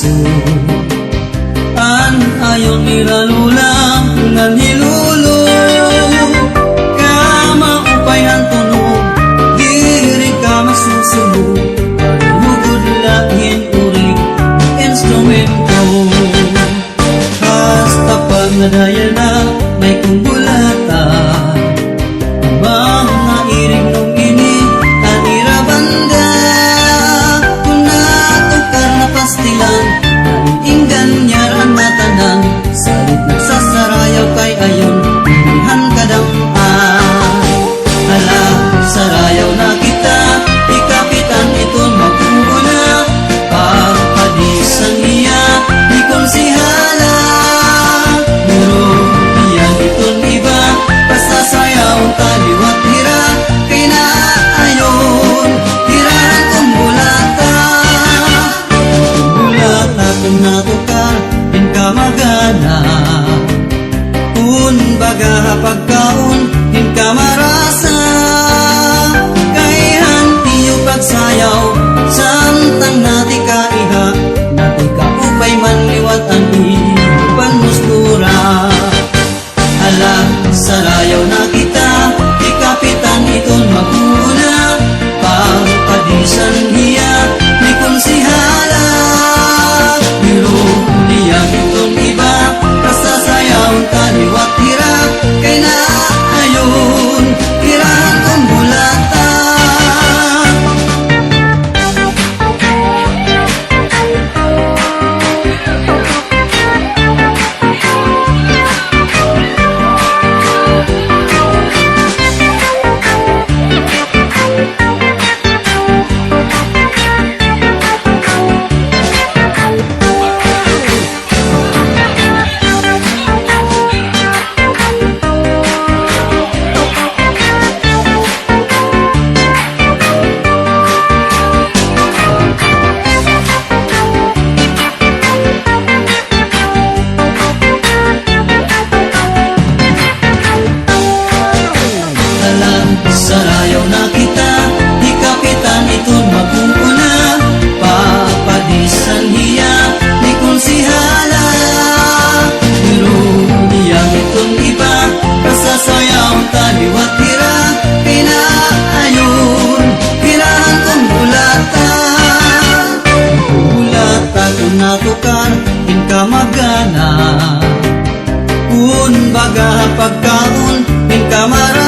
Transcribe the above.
puso. An ayon iralulang ngan hilulo, kamaupay ang tunog, diri ka masusubo, lugod lahin urig instrumento. Hasta pag nadaya na may kumbulata, abang nairig nung ini anira banda, kung natukar na pastilan inggan nyaran matanan, salit nagsasarayaw kay ayon ilihan kadang-an. Hala, sarayaw na kita, ikapitan iton magkuguna, pagpadisan niya di konsihala, pero iyan iton iba, pasasayaw kaliwat hira, kay naayon hirahan kong bulata. Bulata kung natukar in kamagana, baga pagkaon in kamarasa, kay hantiyo pagsayaw samtang nati kaiha, nati kaupay manliwat ang ipan mustura. Hala, sarayaw na kita, ikapitan iton maguna, pagpadisan hiya ni konsihala, biro niyang iton iba, kasasayaw kaliwat hira, kay naayon hirahan kong bulata. Sarayaw na kita, di kapitan iton magkukuna, papadisan hiya ni konsihala, pero niyang iton iba, kasasayaw taliwat hira, kay naayon hirahan kong bulata. Bulata kung natukar in kamagana, baga pagkaon in kamara,